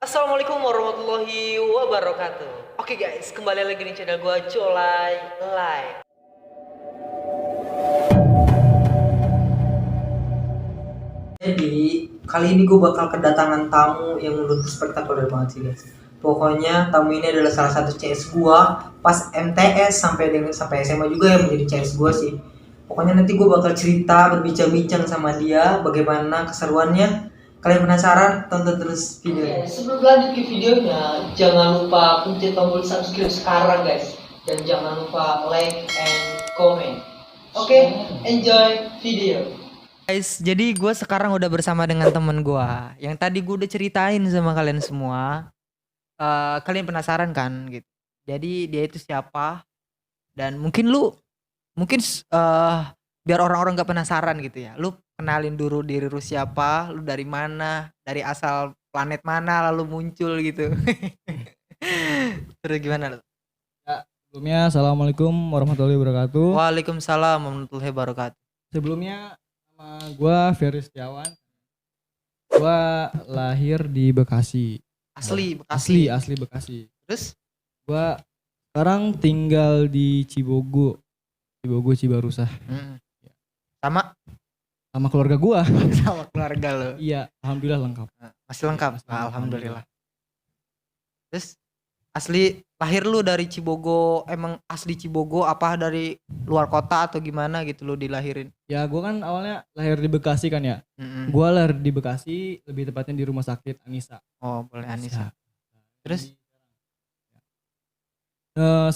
Assalamualaikum warahmatullahi wabarakatuh. Oke guys, kembali lagi di channel gua Colai Live. Jadi kali ini gue bakal kedatangan tamu yang menurutku spektakuler banget sih guys. Pokoknya tamu ini adalah salah satu CS gua pas MTS sampai SMA juga yang menjadi CS gua sih. Pokoknya nanti gue bakal cerita berbincang-bincang sama dia bagaimana keseruannya. Kalian penasaran? Tonton terus videonya. Sebelum lanjut ke videonya, jangan lupa pencet tombol subscribe sekarang guys. Dan jangan lupa like and comment. Oke, enjoy video. Guys, jadi gue sekarang udah bersama dengan temen gue yang tadi gue udah ceritain sama kalian semua. Kalian penasaran kan gitu. Jadi dia itu siapa? Dan mungkin biar orang-orang gak penasaran gitu ya. Lu kenalin dulu diri lu siapa, lu dari mana, dari asal planet mana lalu muncul gitu. Terus gimana lu? Ya, sebelumnya assalamualaikum warahmatullahi wabarakatuh. Waalaikumsalam warahmatullahi wabarakatuh. Sebelumnya nama gue Ferry Setiawan. Gue lahir di Bekasi. Asli Bekasi. Asli Bekasi. Terus? Gue sekarang tinggal di Cibogo, Cibarusah. Sama keluarga gue. Sama keluarga lo. Iya, alhamdulillah lengkap. Masih lengkap. Alhamdulillah. Terus asli lahir lu dari Cibogo, emang asli Cibogo apa dari luar kota atau gimana gitu lu dilahirin? Ya gue kan awalnya lahir di Bekasi kan ya. Gue lahir di Bekasi, lebih tepatnya di rumah sakit Anissa. Oh boleh Anissa. Terus?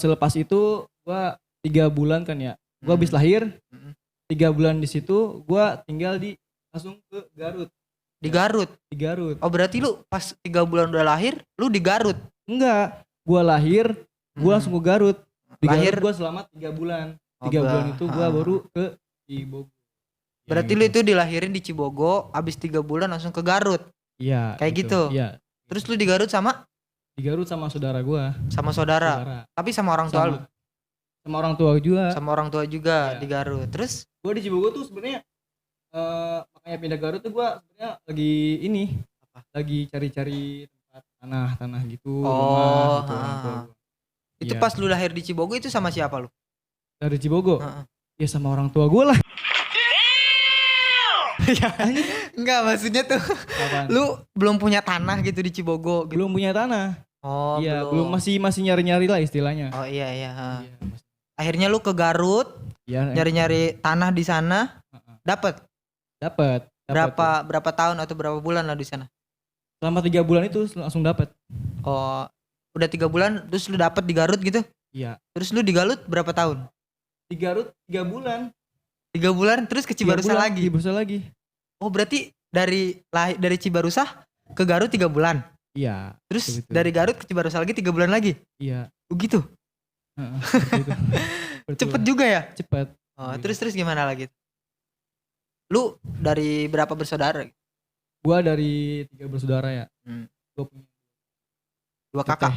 Selepas itu gue 3 bulan kan ya. Gue habis lahir, 3 bulan di situ gue tinggal langsung ke Garut. Di Garut? Di Garut. Oh berarti lu pas 3 bulan udah lahir, lu di Garut? Enggak, gue lahir, gue langsung ke Garut. Di lahir gue selama 3 bulan. 3 bulan itu gue baru ke Cibogo. Berarti lu itu dilahirin di Cibogo, abis 3 bulan langsung ke Garut? Iya. Kayak gitu? Iya. Terus lu di Garut sama? Di Garut sama saudara gue. Sama saudara? Tapi sama orang tua lu? Sama orang tua juga. Sama orang tua juga di Garut. Terus? Gue di Cibogo tuh sebenarnya makanya pindah Garut tuh gue sebenarnya lagi lagi cari-cari tempat tanah gitu. Oh, gitu, itu pas lu lahir di Cibogo itu sama siapa lu? Dari Cibogo? Ya sama orang tua gue lah. Enggak, maksudnya tuh lu belum punya tanah gitu di Cibogo gitu. Belum punya tanah. Oh iya, belum masih nyari-nyari lah istilahnya. Oh iya. Akhirnya lu ke Garut, nyari-nyari tanah di sana, dapat berapa tahun atau berapa bulan lah di sana? Selama 3 bulan itu langsung dapat. Oh, udah 3 bulan terus lu dapat di Garut gitu? Iya. Terus lu di Garut berapa tahun? Di Garut 3 bulan. 3 bulan terus ke Cibarusah lagi? Cibarusah lagi. Oh berarti dari Cibarusah ke Garut 3 bulan? Iya. Terus dari Garut ke Cibarusah lagi 3 bulan lagi? Iya. Begitu? Cepet juga ya? Cepet. Oh, terus gimana lagi? Lu dari berapa bersaudara? Gua dari 3 bersaudara ya. Gua punya 2 kakak.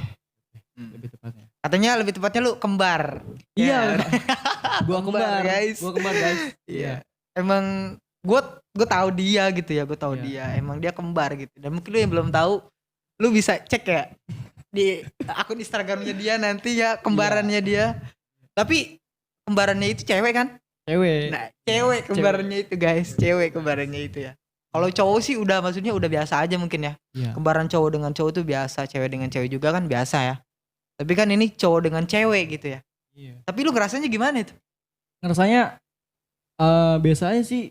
Lebih tepatnya. Katanya lebih tepatnya lu kembar. Iya. Gua kembar guys. Iya. Emang gue tahu dia gitu ya, dia. Emang dia kembar gitu. Dan mungkin lu yang belum tahu, lu bisa cek ya di akun Instagramnya dia nanti ya kembarannya dia. Tapi kembarannya itu cewek kan? Cewek. Nah, cewek kembarannya itu guys, cewek kembarannya itu ya. Kalau cowok sih maksudnya udah biasa aja mungkin ya. Kembaran cowok dengan cowok tuh biasa, cewek dengan cewek juga kan biasa ya. Tapi kan ini cowok dengan cewek gitu ya. Iya. Tapi lu ngerasanya gimana itu? Ngerasanya biasanya sih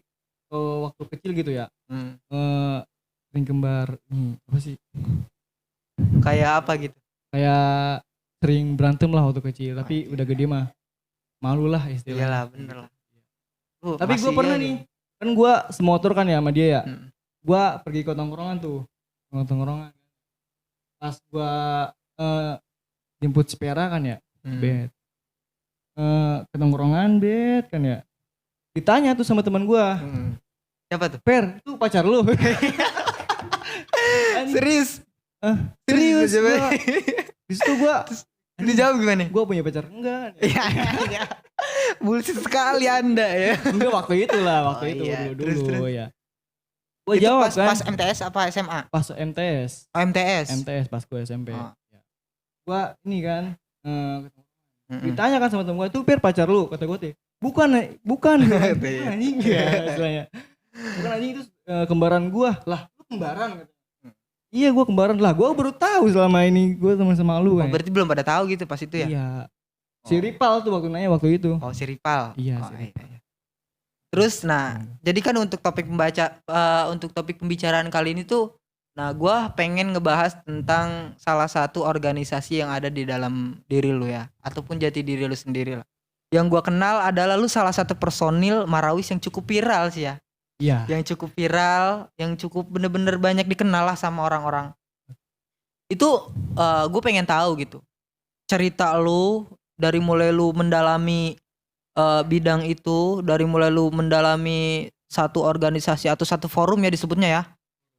waktu kecil gitu ya. Sering kembar apa sih? Kayak apa gitu? Kayak sering berantem lah waktu kecil, tapi udah gede mah malu lah istilahnya. Iyalah bener lah. Tapi gue pernah nih, kan gue semotor kan ya sama dia ya. Gue pergi ke tongkrongan tuh, pas gue jemput sepeda kan ya, bet. Ke tongkrongan bet kan ya. Ditanya tuh sama teman gue. Siapa tuh? Per, itu pacar lu? Serius? Serius gua. Disitu gue dijawab gimana? Gue punya pacar? Enggak. Iya. Bullshit sekali Anda ya. Enggak waktu itu dulu ya. Gua Itu jawab pas kan. MTS apa SMA? Pas MTS. Oh, MTS. MTS pas gue SMP. Oh. Ya. Gua ini kan Mm-mm. ditanya kan sama temen gue, "Itu Pir pacar lu?" Kata gue teh. Bukan bukan anjing ya istilahnya. Bukan anjing, itu kembaran gua. Lah, lu kembaran kata. Iya, gua kembaran. Lah, gua baru tahu selama ini gua teman sama lu Oh, kan. berarti belum pada tahu gitu pas itu ya? Iya. Si Ripal tuh waktu nanya waktu itu. Oh, si Ripal. Iya, Oh, si Ripal. iya. Terus jadi kan untuk topik pembicaraan kali ini tuh, gua pengen ngebahas tentang salah satu organisasi yang ada di dalam diri lu ya, ataupun jati diri lu sendiri lah. Yang gua kenal adalah lu salah satu personil Marawis yang cukup viral sih ya. Iya. Yang cukup viral, yang cukup bener-bener banyak dikenal lah sama orang-orang. Itu gue pengen tahu gitu. Cerita lu dari mulai lu mendalami bidang itu, dari mulai lu mendalami satu organisasi atau satu forum ya disebutnya ya.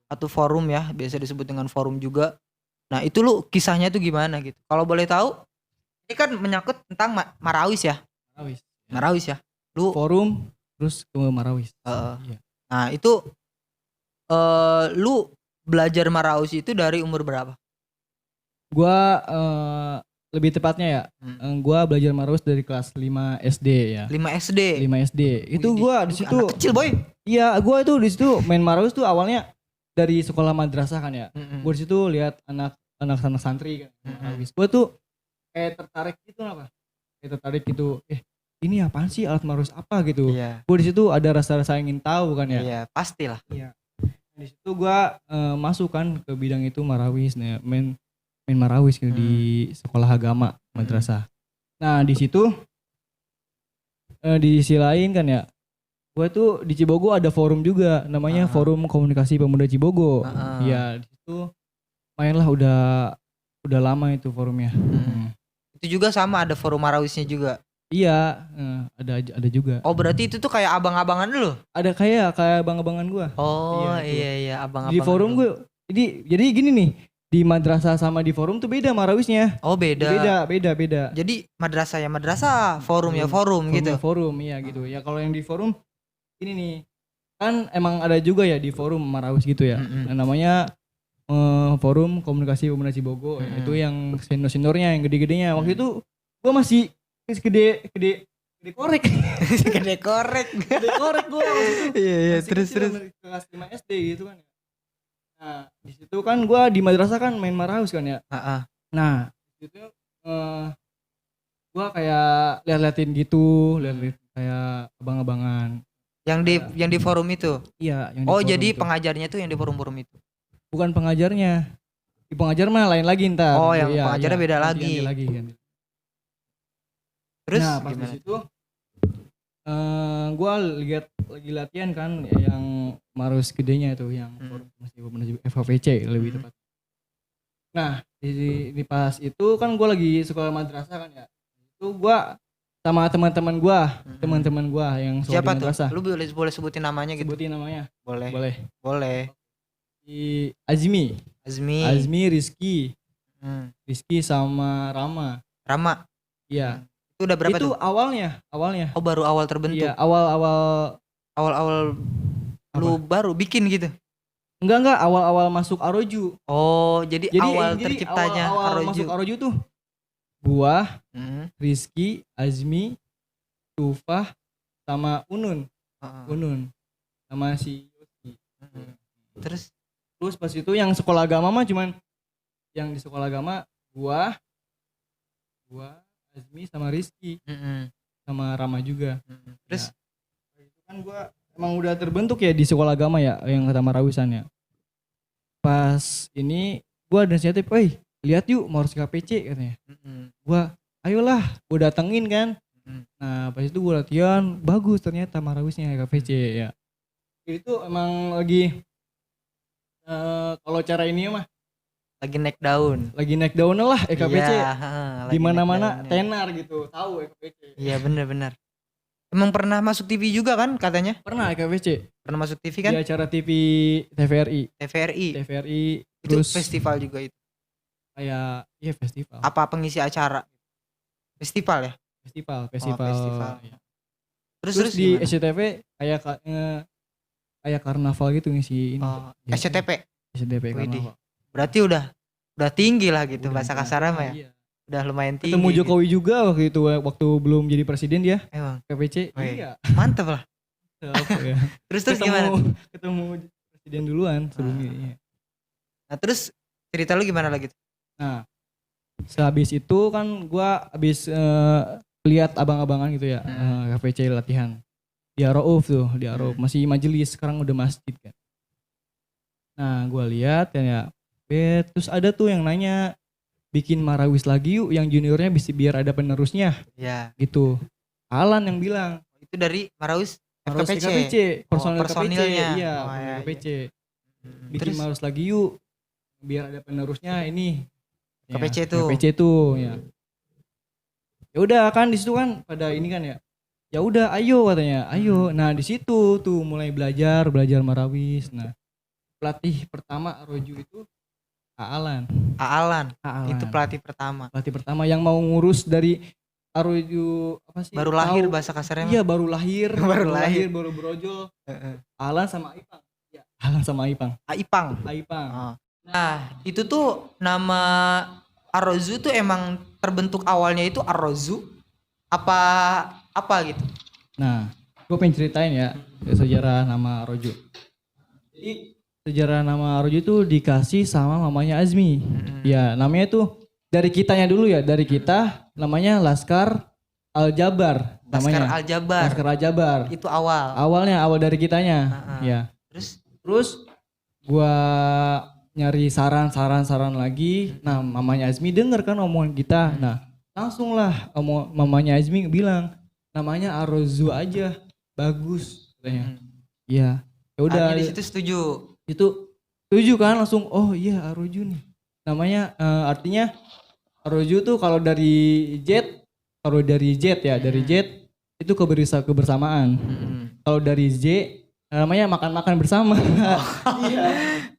Satu forum ya, biasa disebut dengan forum juga. Nah, itu lu kisahnya tuh gimana gitu. Kalau boleh tahu, ini kan menyangkut tentang Marawis ya. Marawis. Marawis ya. Lu Forum terus ke Marawis. Iya. Nah, itu lu belajar Marawis itu dari umur berapa? Gua lebih tepatnya ya, gua belajar Marawis dari kelas 5 SD ya. 5 SD. 5 SD. Itu Wih, gua di situ. Anak kecil, boy. Iya, gua itu di situ main Marawis tuh awalnya dari sekolah madrasah kan ya. Gua di situ lihat anak santri kan Marawis. Gua tuh kayak tertarik gitu apa? Kayak tertarik gitu. Ini apaan sih, alat Marawis apa gitu. Iya. Gua di situ ada rasa-rasa ingin tahu kan ya. Iya, pastilah. Iya. Di situ gua masuk kan ke bidang itu Marawis, nah, main Marawis gitu di sekolah agama madrasah. Nah, di situ di sisi lain kan ya, gua tuh di Cibogo ada forum juga namanya Forum Komunikasi Pemuda Cibogo. Iya, di situ mainlah udah lama itu forumnya. Itu juga sama ada forum Marawisnya juga. Iya, ada juga. Oh, berarti itu tuh kayak abang-abangan lu? Ada kayak bang-abangan gua. Oh, Iya, iya abang-abangan. Di forum lu. gue jadi gini nih, di madrasah sama di forum tuh beda Marawisnya. Oh, beda. Beda. Jadi madrasah ya madrasah, forum ya forum gitu. Forum iya gitu. Ya kalau yang di forum ini nih, kan emang ada juga ya di forum Marawis gitu ya. Nah, namanya Forum Komunikasi Pemuda Cibogo. Itu yang seniornya yang gede-gedenya. Waktu itu gua masih gede korek. Gede korek. Gede korek gua waktu itu. Iya, Masih terus. kecil, kelas 5 SD gitu kan. Nah, di situ kan gua di madrasah kan main Marawis kan ya. Nah, di situ gua kayak liatin gitu, lihat kayak abang-abangan. Yang di forum itu. Iya, yang di Oh, forum jadi itu. pengajarnya tuh yang di forum-forum itu. Bukan pengajarnya. Di pengajar mah lain lagi ntar. Oh, yang Iya, pengajarnya beda lagi. Ganti. Terus Nah, pas gimana? di situ gua lihat lagi latihan kan yang Marawis gedenya itu yang forum masih menuju FHVC lebih tepat. Nah, di pas itu kan gua lagi sekolah madrasah kan ya. Itu gua sama teman-teman gua yang sekolah Siapa di madrasah. tuh? Lu boleh sebutin namanya gitu? Sebutin namanya. Boleh. Di Azmi, Rizky sama Rama. Iya. Itu udah berapa itu tuh? awalnya. Oh, baru awal terbentuk. Iya, awal Awal lu baru bikin gitu. enggak awal masuk Aroju. Oh, jadi awal terciptanya awal Aroju. masuk Aroju tuh gua, Rizky, Azmi, Tufah sama Unun sama si Yosi. Terus pas itu yang sekolah agama mah cuman yang di sekolah agama gua Azmi sama Rizky sama Rama juga. Terus itu kan gua emang udah terbentuk ya di sekolah agama ya yang kata Marawisan ya. Pas ini gua ada inisiatif, lihat yuk Marawis KPC katanya. Gua ayolah, gua datengin kan. Nah pas itu gua latihan, bagus ternyata Marawisnya KPC ya. Itu emang lagi kalau cara ini mah lagi naik daun lah EKPC. Di mana-mana naik daunnya. tenar gitu, tahu EKPC. Iya, benar. Emang pernah masuk TV juga kan katanya? Pernah EKPC. Pernah masuk TV kan? Di acara TV TVRI. TVRI. Itu Terus festival juga itu. kayak festival. Apa pengisi acara? Festival ya? Festival. festival. Iya. Terus di gimana? SCTV kayak kayak karnaval gitu ngisi ini. Oh, Ya, SCTP. SCTP Widih. karnaval. Berarti udah tinggi lah gitu Udah, bahasa kasarnya mah ya. iya. Udah lumayan tinggi. Ketemu gitu. Jokowi juga waktu itu, waktu belum jadi presiden dia Emang KPC. Wih. Iya. mantep lah. Apa ya? Terus ketemu, gimana? ketemu presiden duluan sebelum ini. Nah terus cerita lu gimana lagi? Nah, sehabis itu kan gua habis lihat abang-abangan gitu ya, KPC latihan. Di Rauf tuh, di Rauf masih majelis, sekarang udah masjid kan. Nah, gua lihat kan ya, terus ada tuh yang nanya bikin Marawis lagi yuk, yang juniornya bisa biar ada penerusnya Ya. gitu. Alan yang bilang. Itu dari Marawis Marawis FKPC. KPC, personil KPC, personilnya. iya, Oh, personil iya, KPC. Bikin Terus Marawis lagi yuk, biar ada penerusnya ini. KPC tuh. KPC tuh, ya. Ya udah kan di situ kan pada ini kan ya. Ya udah ayo katanya, ayo. Nah, di situ tuh mulai belajar Marawis. Nah, pelatih pertama Roju itu Alan. Alan. Alan. Itu pelatih pertama. Pelatih pertama yang mau ngurus dari Aroju apa sih? Baru lahir Tahu- bahasa kasarnya. Iya, baru lahir, Baru lahir. baru brojol. Heeh. Alan sama Aipang. Ya, Alan sama Aipang. Aipang. Aipang. Oh. Nah, itu tuh nama Arrozu tuh emang terbentuk awalnya itu Arrozu apa gitu. Nah, gue pengen ceritain ya sejarah nama Roju. Jadi sejarah nama Roju itu dikasih sama mamanya Azmi. Ya, namanya tuh dari kitanya dulu ya, dari kita namanya Laskar Al-Jabar Laskar namanya. Al-Jabar. Laskar Al-Jabar. Itu awal. Awal dari kitanya. Heeh. Ya. Terus gua nyari saran lagi. Nah, mamanya Azmi denger kan omongan kita. Nah, langsung lah mamanya Azmi bilang namanya Arrozu aja, bagus katanya. Iya. Ya udah. Akhirnya di situ setuju. Itu setuju kan langsung. Oh iya Arrozu nih. Namanya artinya Arrozu tuh kalau dari Jet ya, dari Jet itu kebersamaan. Kalau dari Z namanya makan-makan bersama. Iya.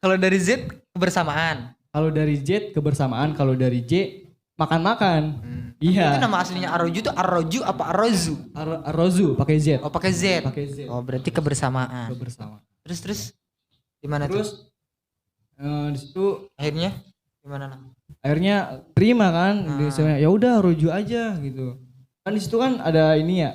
Kalau dari Z kebersamaan. Kalau dari Z kebersamaan, kalau dari J makan-makan. Iya. Itu nama aslinya Arroju tuh Arroju apa Arrozu? Arrozu pakai Z. Oh pakai Z. Pakai Z. Oh berarti kebersamaan. Kebersamaan. Terus gimana Terus di situ akhirnya gimana? akhirnya terima kan. Ya udah Arrozu aja gitu. Kan di situ kan ada ini ya.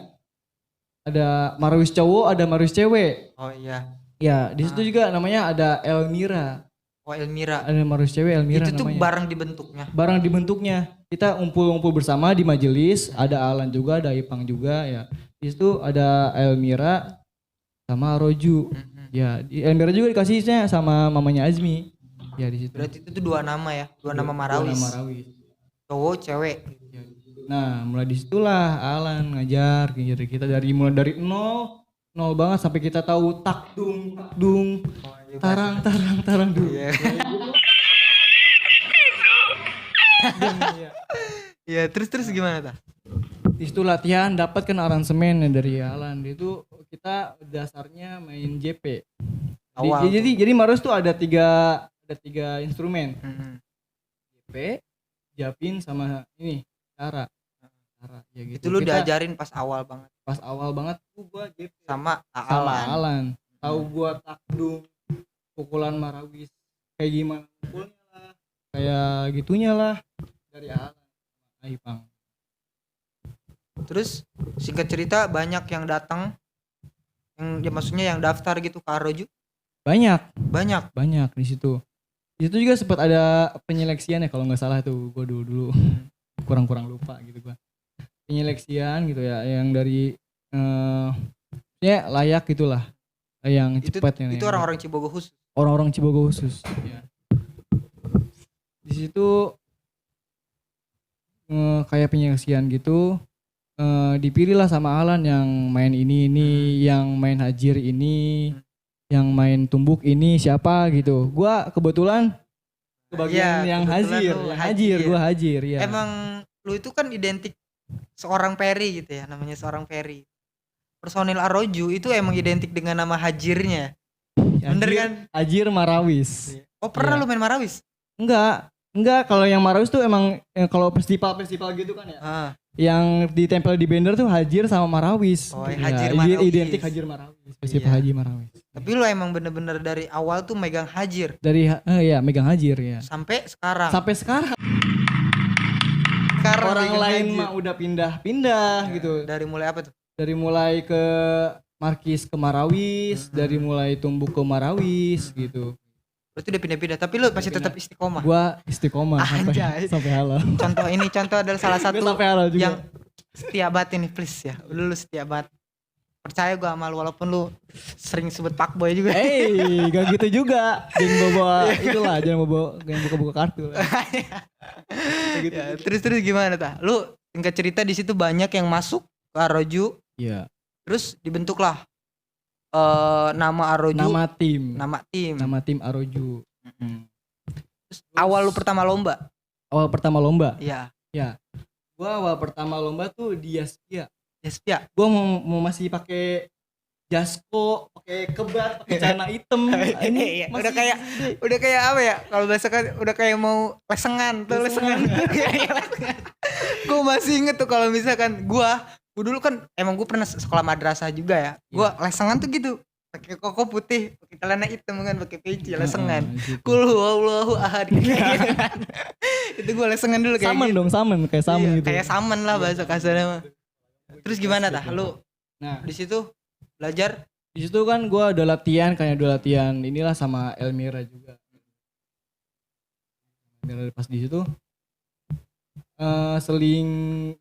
Ada Marawis cowok, ada Marawis cewek. Oh iya. Ya, di situ juga namanya ada Elmira. Oh Elmira. Ada Marawis cewek Elmira Itu tuh namanya. barang dibentuknya. Barang dibentuknya. Kita ngumpul bersama di majelis, ada Alan juga, ada Ipang juga ya. Di situ ada Elmira sama Roju. Ya, Elmira juga dikasihnya sama mamanya Azmi. Ya di situ. Berarti itu tuh dua nama ya, dua nama Marawis. Dua nama Marawis. Cowok, cewek. Nah, mulai disitulah Alan ngajar kita mulai dari nol banget sampai kita tahu takdung, tarang dulu. Iya, terus gimana ta? Di situ latihan dapat kan aransemen dari Alan. Itu kita dasarnya main JP. Awal Jadi Maros tuh ada tiga instrumen. JP, Japin sama ini Tara. Ya gitu. Itu lu diajarin pas awal banget. Pas awal banget tuh gua JP Sama sama Alan. Alan. Tahu gua takdung, pukulan Marawis kayak gimana pukulnya lah. Kayak gitunya lah dari Alan sama Aipang. Terus singkat cerita banyak yang datang yang ya maksudnya yang daftar gitu ke Arroju. Banyak di situ. Di situ juga sempat ada penyeleksian ya kalau nggak salah tuh gua dulu kurang lupa gitu gua. Penyeleksian gitu ya yang dari ya layak gitulah yang cepat itu orang-orang Cibogo khusus. Orang-orang Cibogo khusus ya. Di situ kayak penyeleksian gitu dipilih lah sama Alan yang main ini yang main Hajir ini yang main Tumbuk ini siapa gitu. Gua kebetulan kebagian yang Hajir, gua Hajir ya. Emang lu itu kan identik seorang Peri gitu ya, namanya seorang Peri. Personil Arroju itu emang identik dengan nama Hajirnya. Bener kan? Hajir Marawis. Oh pernah Iya. lu main Marawis? Enggak, Enggak, kalau yang Marawis tuh emang kalau festival-festival gitu kan ya. Ah. Yang ditempel di banner tuh Hajir sama Marawis. Oh, Iya, Hajir Marawis. Identik Hajir Marawis. Festival Iya. Haji Marawis. Tapi lu emang bener-bener dari awal tuh megang Hajir Dari ya megang Hajir ya. sampai sekarang. Sampai sekarang Sekarang orang megang lain Hajir. mah udah pindah-pindah gitu. Dari mulai apa tuh? Dari mulai ke Markis ke Marawis, dari mulai Tumbuk ke Marawis gitu. Berarti udah pindah-pindah, tapi lu masih tetap istiqomah. Gua istiqomah Anjay. sampai halo. Contoh adalah salah satu Gua sampai halo juga. yang setia banget ini, please ya. Lu setia banget. Percaya gua sama lu walaupun lu sering sebut fuckboy juga. Gak gitu juga. Jangan bawa itulah, jangan buka-buka kartu lah. Gitu. Ya, terus gimana tah? Lu singkat cerita di situ banyak yang masuk ke Aroju, Iya. terus dibentuklah nama Aroju, Nama tim. Nama tim Aroju. Terus awal lu pertama lomba? Awal pertama lomba. Iya. Gua awal pertama lomba tuh di Yaspia. Ya. Gua mau masih pakai jasko, pakai kebat, pakai celana hitam. Iya, udah kayak apa ya? Kalau bahasa kan udah kayak mau lesengan tuh, lesengan. Gue masih inget tuh kalau misalkan gue dulu kan emang gue pernah sekolah madrasah juga ya. Gue lesengan tuh gitu, pakai koko putih, pakai celana hitam kan, pakai peci, lesengan. Kul huwallahu ahad gitu kan. Itu gue lesengan dulu kayak Samen gitu. dong, kayak samen Iya, gitu. kayak samen lah bahasa kasarnya mah. Terus gimana tah lu Nah, di situ belajar? di situ kan gua udah latihan inilah sama Elmira juga. Elmira pas di situ seling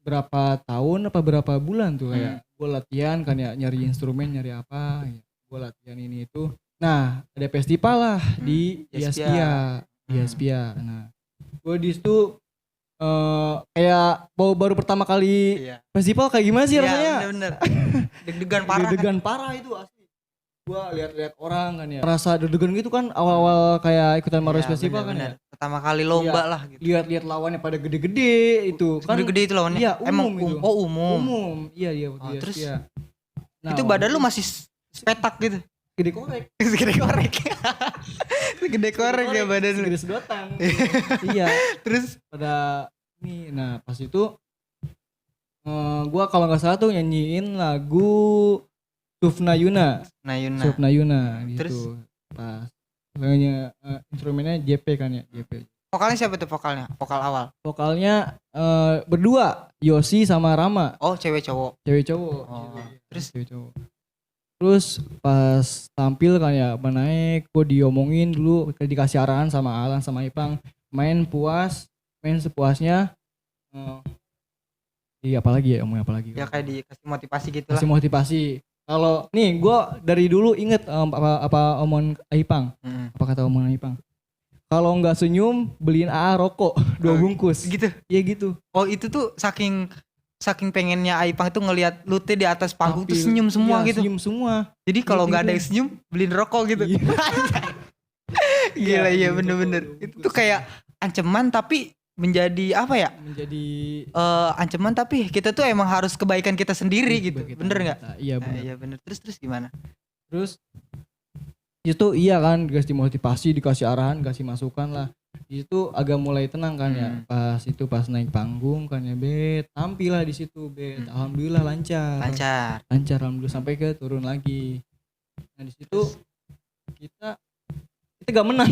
berapa tahun apa berapa bulan tuh kayak gue latihan kan ya, nyari instrumen, nyari apa ya. Gue latihan ini itu. Nah, ada festival lah di Yaspia. Di Yaspia. Nah, gue di situ kayak baru pertama kali Iya. festival kayak gimana sih rasanya? Iya, bener-bener. Deg-degan parah. Deg-degan parah itu asli. Gua lihat-lihat orang kan ya. Rasa deg-degan gitu kan awal-awal kayak ikutan Marawis Iya, Festival kan bener-bener. ya. Pertama kali lomba lah gitu. Lihat-lihat lawannya pada gede-gede itu kan. Gede-gede itu lawannya. Iya, Emang itu. umum. Umum. Iya iya. Oh, iya, terus iya. Nah, itu badan lu masih sepetak gitu. gede korek. Segede korek. Segede korek ya badan lu. Gede sedotan. Iya. Terus Pada ini, nah pas itu gua kalau nggak salah tuh nyanyiin lagu Sufna Yuna. Nayuna. Sufna Yuna gitu. Terus? Pas soalnya instrumennya JP kan ya, JP. Vokalnya siapa tuh vokalnya? Vokal awal. Vokalnya berdua, Yosi sama Rama, Oh, cewek cowok. cewek cowok. Oh, Iya, terus? cewek cowok. Terus pas tampil kan ya, naik gue diomongin dulu, dikasih arahan sama Alan sama Ipang, main sepuasnya. Iya apalagi ya, omongin apalagi. Ya kayak dikasih motivasi gitu lah. Kasih motivasi. Kalau nih gue dari dulu inget apa omongan Ipang, apa kata omongan Ipang. Kalau nggak senyum beliin AA rokok 2 bungkus. Gitu. Iya gitu. Oh, itu tuh saking pengennya Aipang itu ngelihat lu tuh di atas panggung tuh Tampil. senyum semua Iya, gitu. Senyum semua. Jadi kalau Gitu, nggak ada gitu. yang senyum, beliin rokok gitu. Iya. Gila, iya Iya, bener-bener. rokok, Itu tuh kayak ancaman tapi menjadi apa ya? Menjadi Ancaman tapi kita tuh emang harus kebaikan kita sendiri gitu. kita- Bener nggak? Iya Nah, bener. iya bener. Terus gimana? Terus itu iya kan dikasih motivasi, dikasih arahan, dikasih masukan lah. Itu agak mulai tenang kan ya. Pas naik panggung kan ya, Bet. Tampil lah di situ, Bet. Alhamdulillah lancar. Lancar. Lancar alhamdulillah sampai ke turun lagi. Nah di situ kita gak menang.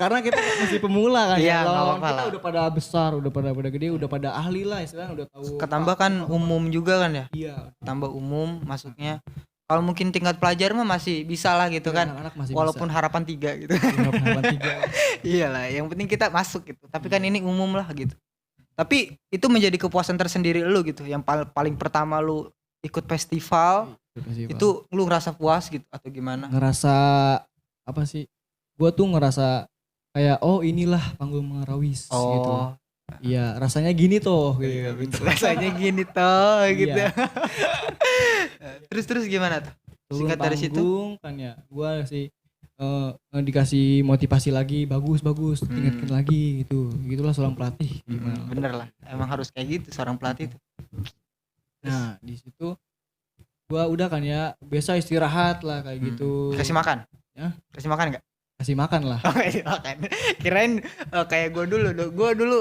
Karena kita masih pemula kan Iya, ya. nggak Lawan apa-apa kita lah. udah pada besar, udah pada gede, udah pada ahli lah istilahnya, udah tahu. Ketambah kan umum juga kan ya. Iya. Tambah umum masuknya. Kalau mungkin tingkat pelajar mah masih bisa lah gitu kan. Anak-anak masih Walaupun harapan 3 gitu. harapan 3. Iyalah, yang penting kita masuk gitu. Tapi kan ini umum lah gitu. Tapi itu menjadi kepuasan tersendiri lu gitu. Yang paling pertama lu ikut festival, itu lu ngerasa puas gitu atau gimana? Ngerasa apa sih? Gua tuh ngerasa kayak oh inilah panggung Marawis gitu. Iya, rasanya gini toh gitu. Rasanya gini toh gitu. Iya. Terus gimana tuh? Turun Singkat dari situ? panggung kan ya. Gua sih dikasih motivasi lagi, bagus, tingkatkan lagi gitu. Gitulah seorang pelatih gimana. Bener lah, emang harus kayak gitu seorang pelatih tuh. Nah, di situ gua udah kan ya biasa istirahat lah kayak gitu. Kasih makan? Ya. Kasih makan nggak? kasih makan lah. Oh, iya, makan. Kirain kayak gue dulu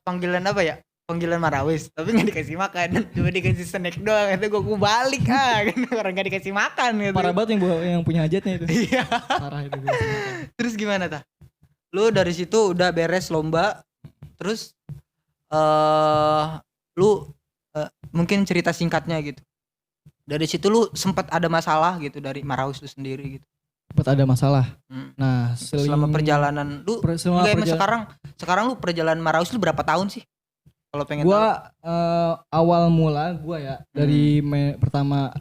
panggilan apa ya? Panggilan Marawis, tapi nggak dikasih makan, cuma dikasih snack doang. Itu gue balik kan orang nggak dikasih makan gitu. Parah banget yang punya hajatnya itu. Iya. Parah itu dikasih makan. Terus gimana ta? Lu dari situ udah beres lomba, terus lu mungkin cerita singkatnya gitu. Dari situ lu sempat ada masalah gitu dari Marawis lu sendiri gitu. Sempat ada masalah. Nah, Selama perjalanan lu selama enggak, emang sekarang lu perjalanan Marawis lu berapa tahun sih? Kalau pengen gua awal mula gua ya dari pertama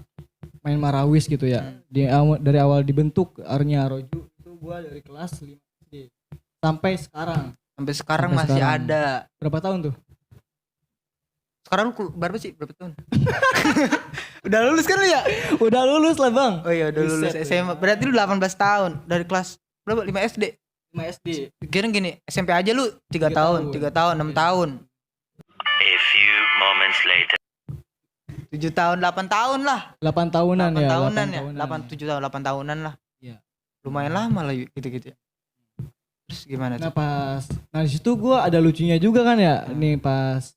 main Marawis gitu ya. Dari awal dibentuk Arnya Aroju itu gua dari kelas 5 SD sampai sekarang. Sampai sekarang Sampai masih sekarang. ada. Berapa tahun tuh? Sekarang lu berapa sih? Berapa tahun? Udah lulus kan lu ya? Udah lulus lah, Bang. Oh iya, udah lulus Buset, SMA. Berarti lu 18 tahun dari kelas berapa? 5 SD. 5 SD. Kira gini, SMP aja lu 3 tahun, 3 tahun, 6 tahun. A few moments later. 7 tahun, 8 tahun lah. 8 tahunan 8 ya. tahunan 8 ya. 7 tahun, 8 tahunan lah. Iya. Lumayan lama lah gitu-gitu ya. Terus gimana Nah tuh? di situ gue ada lucunya juga kan ya. Nih pas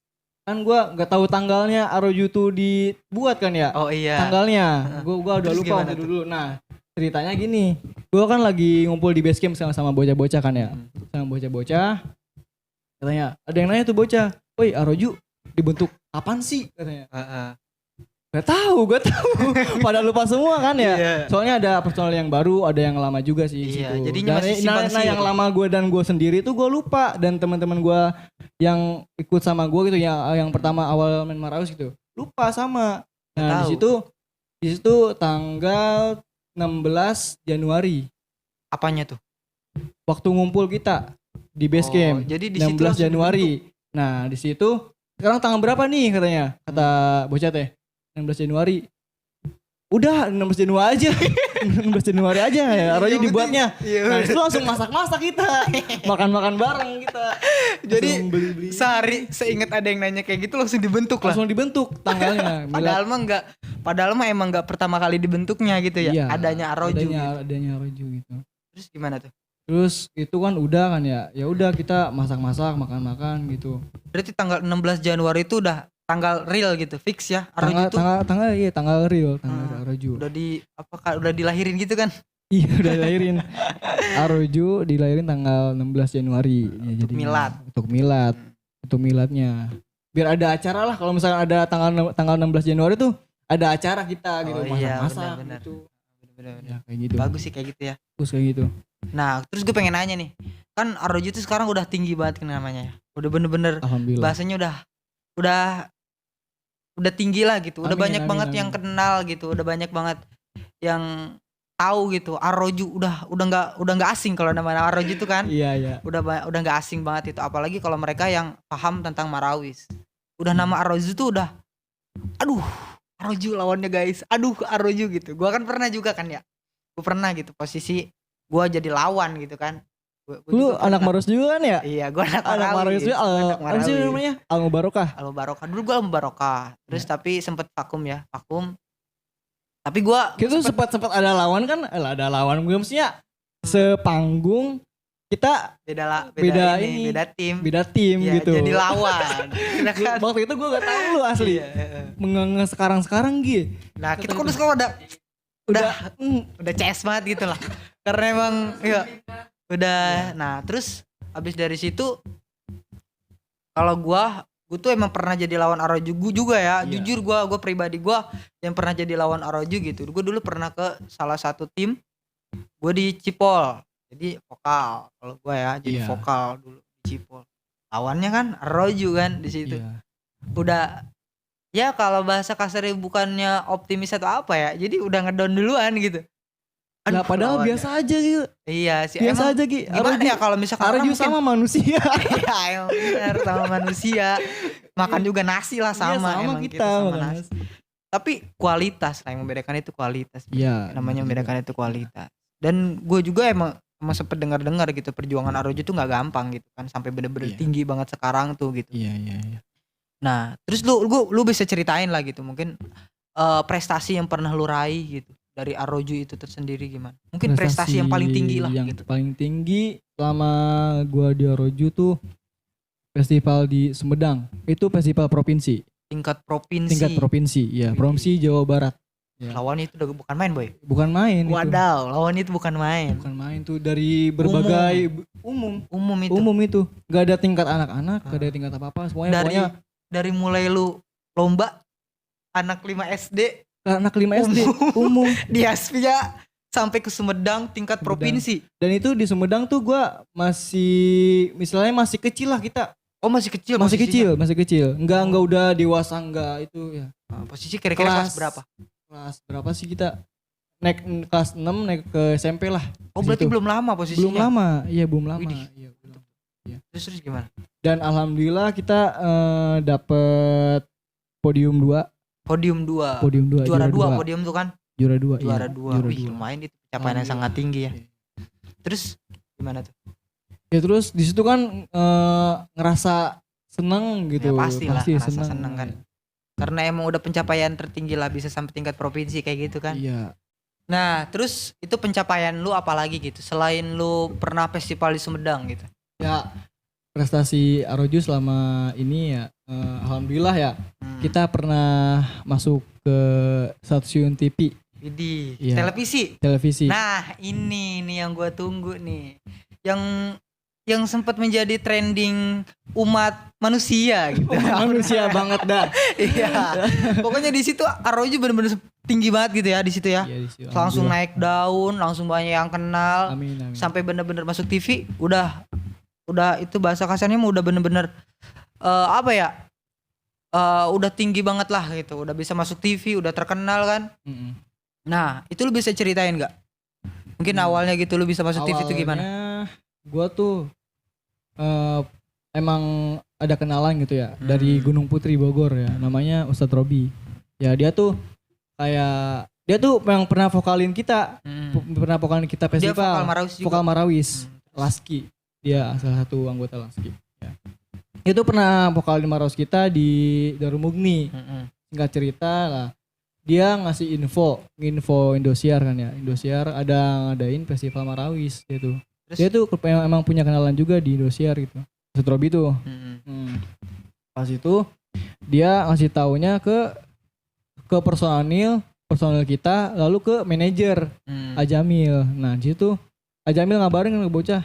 kan gue nggak tahu tanggalnya Aroju tuh dibuat kan ya. Oh iya. Tanggalnya. Gue udah Terus lupa gimana waktu tuh? dulu. Nah ceritanya gini. Gue kan lagi ngumpul di base camp sama bocah-bocah kan ya. Sama bocah-bocah. Katanya ada yang nanya tuh bocah. Woi Aroju dibentuk kapan sih katanya. Gak tahu. Pada lupa semua kan ya. Iya. Soalnya ada personal yang baru, ada yang lama juga sih. Iya, situ. jadinya masih simpang nah yang siur. lama gue dan gue sendiri tuh gue lupa, dan teman-teman gue yang ikut sama gue gitu, yang pertama awal main Marawis gitu, lupa sama. Nah Tahu. di situ tanggal 16 Januari Apanya tuh? waktu ngumpul kita di base Oh, camp. jadi di situ 16 langsung Januari. Nah di situ sekarang tanggal berapa nih katanya, kata bocah teh 16 Januari. Udah 16 Januari aja. 16 Januari aja ya Aroju Yang dibuatnya. penting- iya. Nah itu langsung masak-masak kita. Makan-makan bareng kita. Jadi Langsung beli-beli. sehari seingat ada yang nanya kayak gitu langsung dibentuk lah. Langsung dibentuk tanggalnya. Padahal mah emang enggak pertama kali dibentuknya gitu ya. Iya, Adanya Aroju. Gitu. adanya Aroju gitu. Terus gimana tuh? Terus itu kan udah kan ya. Ya udah kita masak-masak, makan-makan gitu. Berarti tanggal 16 Januari itu udah tanggal real gitu, fix ya. Aroju tuh Tanggal real, tanggal Aroju. udah dilahirin gitu kan? Iya udah dilahirin. Aroju dilahirin tanggal 16 Januari. Ya, Untuk jadinya. milad. Untuk miladnya. Biar ada acara lah, kalau misalkan ada tanggal 16 Januari tuh ada acara kita gitu, Oh iya, masak-masak benar-benar. gitu. Bener-bener. Ya kayak gitu. Bagus sih kayak gitu ya. Bagus kayak gitu. Nah, terus gue pengen nanya nih. Kan Aroju tuh sekarang udah tinggi banget kan namanya ya. Udah bener-bener Alhamdulillah. bahasanya udah tinggi lah gitu. Udah Amin, banyak amin, banget amin. yang kenal gitu. Udah banyak banget yang tahu gitu. Aroju udah nggak asing kalau namanya Aroju itu kan. Iya. Udah nggak asing banget itu. Apalagi kalau mereka yang paham tentang Marawis. Udah nama Aroju tuh udah, aduh Aroju lawannya guys. Aduh Aroju gitu. Gua kan pernah juga kan ya. Gue pernah gitu posisi gua jadi lawan gitu kan. Gua Lu juga anak pernah. Marawis juga kan ya? Iya, gua anak Anak Marawis juga. Anak Apa sih Marawis. namanya? Al Mubarokah. Al Barokah. Dulu gua Al Barokah. Terus Ya. tapi sempet vakum. Tapi gua Kita tuh sempat ada lawan kan? Ada lawan gue maksudnya sepanggung kita beda ini. tim. beda tim Iya, gitu. jadi lawan. Nah, kan? Waktu itu gue gak tahu lu asli. Iya. Mengenge sekarang gitu. Nah, kita kan udah udah CS banget gitu lah. Karena emang ya udah. Nah, terus abis dari situ kalau gua tuh emang pernah jadi lawan Aroju juga ya. Iya. Jujur gua pribadi gua yang pernah jadi lawan Aroju gitu. Gua dulu pernah ke salah satu tim. Gua di Cipol. Jadi vokal. Kalau gua ya jadi Iya. vokal dulu di Cipol. Lawannya kan Aroju kan di situ. Iya. Udah ya kalau bahasa kasarnya bukannya optimis atau apa ya, jadi udah ngedown duluan gitu. Nah, padahal lawannya. biasa aja gitu. Iya sih. Biasa Emang aja Gi. gimana ya kalau misalkan orang Aroju mungkin- sama manusia. Iya emang benar sama manusia. Makan juga nasi lah sama, Iya, emang kita sama makan nasi. Tapi kualitas lah yang membedakan itu kualitas. Iya. Namanya membedakan itu kualitas. Dan gue juga emang sempet dengar gitu perjuangan Aroju tuh nggak gampang gitu kan, sampai bener-bener Iya. tinggi banget sekarang tuh gitu. Iya. Nah, terus lu bisa ceritain lah gitu mungkin prestasi yang pernah lu raih gitu dari Aroju itu tersendiri gimana? Mungkin prestasi yang paling tinggi lah yang gitu. paling tinggi selama gua di Aroju tuh festival di Sumedang. Itu festival provinsi. Tingkat provinsi. Tingkat provinsi, ya. Widih. Provinsi Jawa Barat. Ya. Lawan itu udah bukan main, Boy. Bukan main itu. Wadaw, lawan itu bukan main. Bukan main tuh dari berbagai umum Umum itu. Gak ada tingkat anak-anak, gak ada tingkat apa-apa, semuanya Dari pokoknya dari mulai lu lomba anak 5 SD anak 5 SD umum. di Aspia sampai ke Sumedang tingkat Sumedang. provinsi. Dan itu di Sumedang tuh gua masih misalnya masih kecil lah kita. Oh, masih kecil Masih posisinya? kecil. Enggak udah dewasa enggak itu ya. Ah, posisi kira-kira kelas berapa? Kelas berapa sih kita? Naik kelas 6 naik ke SMP lah. Oh, Di berarti situ. belum lama posisinya. Belum lama. Iya, belum lama. Widih. Iya, belum. Terus gimana? Dan alhamdulillah kita dapet podium 2. Podium 2. Podium 2. Juara 2 podium tuh kan? Juara 2. Juara 2. Juara Wih, 2. lumayan itu pencapaian yang sangat tinggi ya. Iya. Terus gimana tuh? Ya terus di situ kan ngerasa seneng gitu. Ya, pastilah, ngerasa seneng. seneng kan. Karena emang udah pencapaian tertinggi lah, bisa sampai tingkat provinsi kayak gitu kan. Iya. Nah, terus itu pencapaian lu apa lagi gitu? Selain lu pernah festival di Sumedang gitu. Ya prestasi Aroju selama ini ya alhamdulillah ya kita pernah masuk ke stasiun TV, Widih, Iya. televisi. televisi. Nah, ini nih yang gua tunggu nih. Yang sempat menjadi trending umat manusia gitu. Manusia banget dah. Iya. Pokoknya di situ Aroju bener-bener tinggi banget gitu ya di situ ya. Iya, di situ, Langsung alhamdulillah. naik daun, langsung banyak yang kenal. Amin. Sampai bener-bener masuk TV, udah itu bahasa kasarnya mah udah bener-bener apa ya? Udah tinggi banget lah gitu. Udah bisa masuk TV, udah terkenal kan. Mm-mm. Nah, itu lu bisa ceritain nggak? Mungkin awalnya gitu lu bisa masuk TV itu gimana? Awalnya gua tuh emang ada kenalan gitu ya dari Gunung Putri Bogor ya, namanya Ustadz Robi. Ya dia tuh kayak dia tuh yang pernah vokalin kita, pernah vokalin kita Dia festival. vokal Marawis juga. Vokal Marawis, Laski. Dia salah satu anggota Laski. Ya. Itu pernah vokalin Marawis kita di Darumugni. Singkat cerita lah, dia ngasih info Indosiar kan ya. Indosiar ada ngadain festival Marawis gitu. Terus? Dia tuh emang punya kenalan juga di Indosiar gitu. Ustadz Robi tuh. Pas itu dia ngasih taunya ke personil kita, lalu ke manajer Ajamil. Nah di situ Ajamil ngabarin ke bocah,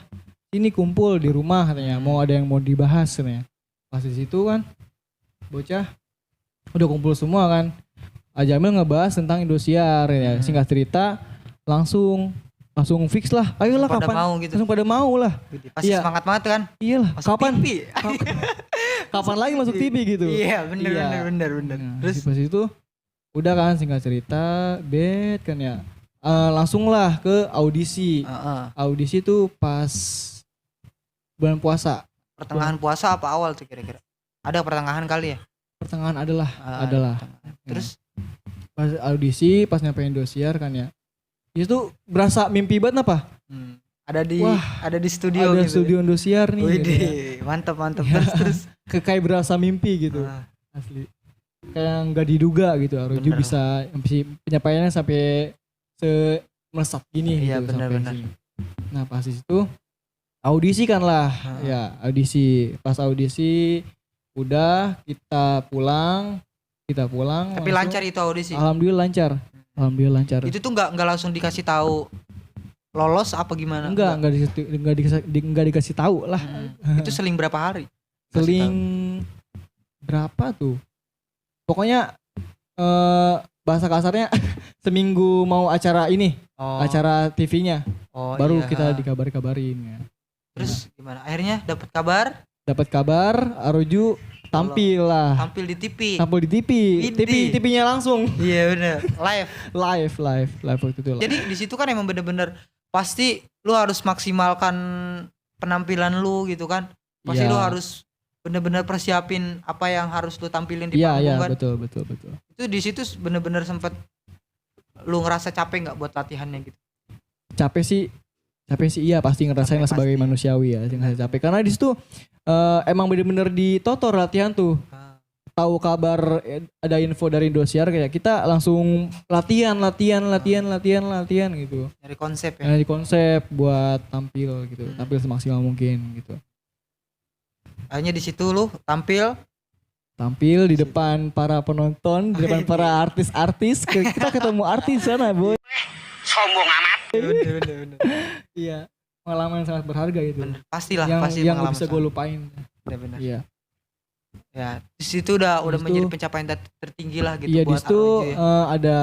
sini kumpul di rumah katanya, mau ada yang mau dibahas katanya. Pas di situ kan bocah udah kumpul semua kan. Ajamil ngebahas tentang Indosiar ya. Singkat cerita langsung fix lah. Ayolah Pada kapan? mau gitu. Langsung pada mau lah. Pasti Iya. semangat banget kan? Iyalah, Masuk kapan? TV. Kapan lagi masuk TV gitu? Iya, bener. Nah, Terus pas itu udah kan singkat cerita bed kan ya. Langsung lah ke audisi. Audisi tuh pas bulan puasa. pertengahan puasa apa awal tuh kira-kira? Ada pertengahan kali ya? Pertengahan adalah. Pertengahan. Terus Pas audisi, pas nyampe Indosiar kan ya. Itu berasa mimpi banget apa? ada di Wah, studio Ada gitu. studio Indosiar nih. Widih, gitu ya. mantap. Iya. Terus. Kayak berasa mimpi gitu. Ah, Asli. Kayak nggak diduga gitu. Aroju Bener. bisa penyampaiannya sampai melesat gini Iya, gitu sampai benar-benar. sini. Nah pas itu audisi kan lah. Ya audisi. Pas audisi udah kita pulang. Tapi langsung- lancar itu audisi. Alhamdulillah lancar. Itu tuh nggak langsung dikasih tahu lolos apa gimana? Enggak dikasih tahu lah. Itu seling berapa hari? Seling berapa tuh? Pokoknya bahasa kasarnya seminggu mau acara ini, acara TV-nya, baru iya. kita dikabarin ya. Terus gimana? Akhirnya dapat kabar, Dapat kabar Aroju tampil lah. tampil di TV. Tampil di TV. Widih. TV-nya langsung Iya bener, live. live waktu itu lah. Jadi di situ kan emang bener-bener pasti lu harus maksimalkan penampilan lu gitu kan. Pasti Iya. lu harus bener-bener persiapin apa yang harus lu tampilin di Iya, panggung kan. betul. Itu di situ bener-bener sempet lu ngerasa capek nggak buat latihannya gitu? Capek sih iya pasti ngerasain Capek lah sebagai pasti. manusiawi ya, ngerasa capek karena di situ emang bener-bener ditotor latihan tuh. tahu kabar ada info dari Indosiar kayak kita langsung latihan gitu. Dari konsep ya. Di konsep buat tampil gitu, tampil semaksimal mungkin gitu. Akhirnya di situ lu tampil Tampil di depan para penonton, di depan para artis-artis. Kita ketemu artis sana, boy. Sombong amat. bener. Iya, pengalaman yang sangat berharga gitu. Bener. Pastilah, yang pasti yang pengalaman gak bisa gue lupain. Bener. Iya. Ya, di situ udah Di situ- menjadi pencapaian tertinggi lah gitu Iya, di buat situ Arrojo ya. ada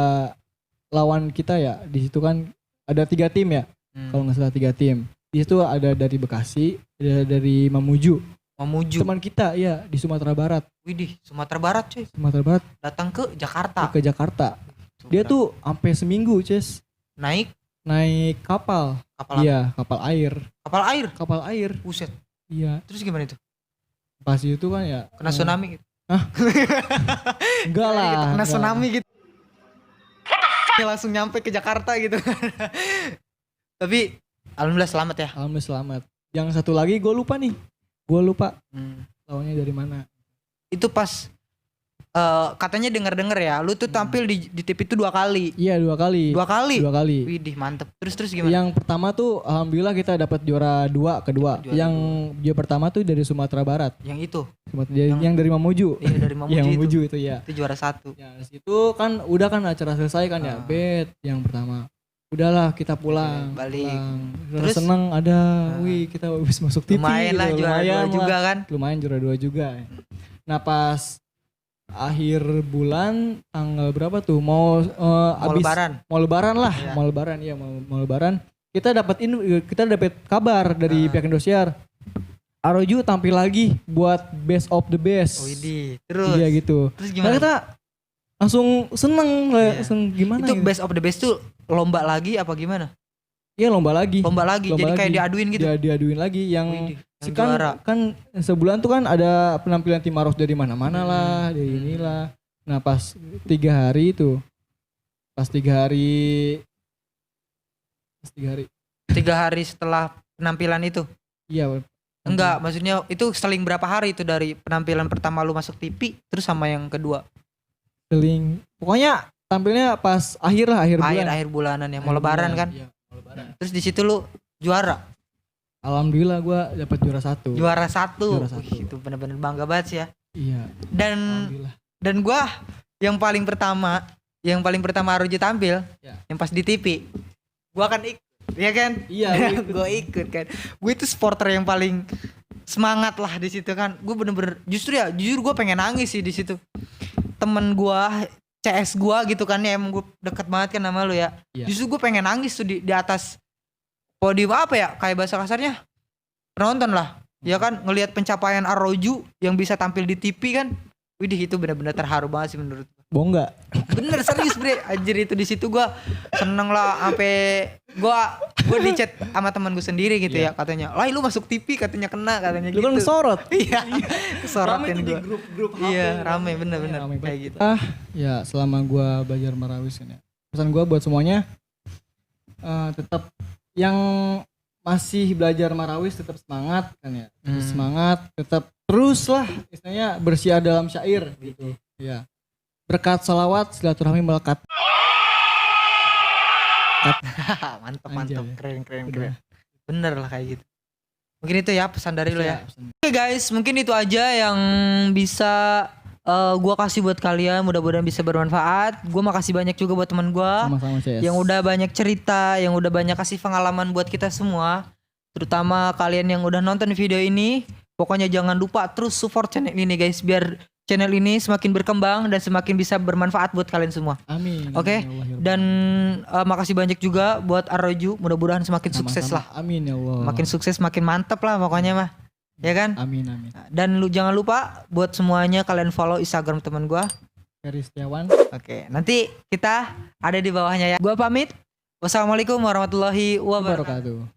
lawan kita ya. Di situ kan ada 3 tim ya. Kalau nggak salah 3 tim. Di situ ada dari Bekasi, ada dari Mamuju. Mamuju. Teman kita ya di Sumatera Barat. Widih, Sumatera Barat cuy. Sumatera Barat Datang ke Jakarta. ke Jakarta. Dia tuh sampai seminggu, Ces. naik Naik kapal. kapal apa? Iya, kapal air. Kapal air. Kapal air. Buset. Iya. Terus gimana itu? Pas itu kan ya. Kena tsunami gitu. Enggak lah. Kena enggak. tsunami gitu. Ya, langsung nyampe ke Jakarta gitu. Tapi alhamdulillah selamat ya. Alhamdulillah selamat. Yang satu lagi gue lupa nih. Gue lupa lawannya dari mana. Itu pas katanya denger ya, lu tuh tampil di TV itu 2 kali. Iya 2 kali. 2 kali. 2 kali. Widih, mantep. Terus gimana? Yang pertama tuh alhamdulillah kita dapat juara 2 kedua. Juara Yang juara pertama tuh dari Sumatera Barat. Yang itu. Yang dari Mamuju. Iya, dari Mamuju Yang itu. Mamuju itu ya. Itu juara 1. Ya di situ kan udah kan acara selesai kan ya. Bet yang pertama. Udahlah kita pulang. Balik. Pulang. Terus? Seneng ada. Wih kita habis masuk TV. Lumayan lah gitu. juara 2 Lumayan juga lah. kan. Lumayan juara 2 juga. Nah pas akhir bulan tanggal berapa tuh mau Mau abis lebaran. mau lebaran lah. Iya. Mau lebaran ya mau lebaran. Kita dapat kabar dari pihak Indosiar. Arrojo tampil lagi buat best of the best. Widih. Terus. Iya gitu. Terus Nah, gimana? kita langsung seneng lah, Iya. langsung gimana Itu gitu. best of the best tuh lomba lagi apa gimana? Iya lomba lagi. Lomba lagi. Lomba Jadi kayak lagi. diaduin gitu. Diaduin lagi yang Widih, yang juara. kan sebulan tuh kan ada penampilan tim Maros dari mana-mana lah, dari inilah. Nah pas 3 hari itu, pas 3 hari 3 hari setelah penampilan itu. iya. Enggak, maksudnya itu seling berapa hari itu dari penampilan pertama lu masuk TV terus sama yang kedua? Seling, pokoknya tampilnya pas akhir bulan. Akhir bulanan ya, mau Akhir lebaran bulan, kan? iya, mau lebaran. Terus di situ lu juara. Alhamdulillah gua dapat juara 1. Juara 1. Juara 1. Wih, itu bener-bener bangga banget sih ya. Iya. Dan Alhamdulillah. gua yang paling pertama Arrojo tampil, Ya. yang pas di TV. Gua kan ikut, ya kan? Iya, gua ikut. Gue ikut kan. Gue itu supporter yang paling semangat lah di situ kan. Gue bener-bener jujur gue pengen nangis sih di situ. Temen gue CS gue gitu kan ya, emang gue deket banget kan sama lu ya. Iya. Justru gue pengen nangis tuh di atas podium apa ya, kayak bahasa kasarnya penonton lah. Ya kan ngelihat pencapaian Arrojo yang bisa tampil di TV kan. Widih itu bener-bener terharu banget sih menurut gue. Bongga. Bener serius bre, anjir itu di situ gue seneng lah, sampai gue di chat sama teman gue sendiri gitu ya, katanya lah lu masuk TV katanya kena katanya Lu gitu. kan sorot. Iya Rame kesorotin tuh di gue. grup-grup HP. Iya rame bener-bener Rame kayak banget. gitu. Ya selama gua belajar marawis kan ya. Pesan gua buat semuanya tetap yang masih belajar marawis tetap semangat kan ya. Tetap semangat, tetap terus lah istilahnya bersiar dalam syair gitu. Ya. Berkat salawat silaturahmi melekat. mantap Anjay. keren. Bener lah kayak gitu. Mungkin itu ya pesan dari lo ya. pesan. Oke guys, mungkin itu aja yang bisa gua kasih buat kalian, mudah-mudahan bisa bermanfaat. Gua makasih banyak juga buat teman gua Sama-sama CS. yang udah banyak cerita, yang udah banyak kasih pengalaman buat kita semua. Terutama kalian yang udah nonton video ini, pokoknya jangan lupa terus support channel ini guys, biar channel ini semakin berkembang dan semakin bisa bermanfaat buat kalian semua. Amin. Oke. Amin, ya Allah, ya Rabbal Dan makasih banyak juga buat Arrojo, mudah-mudahan semakin Sama-sama. sukses lah. Amin ya Allah. Makin sukses, makin mantep lah pokoknya mah. Ya kan? Amin. Dan lu jangan lupa buat semuanya kalian follow Instagram teman gua. Ferry Setiawan. Oke, nanti kita ada di bawahnya ya. Gua pamit. Wassalamualaikum warahmatullahi wabarakatuh. Wabarakatuh.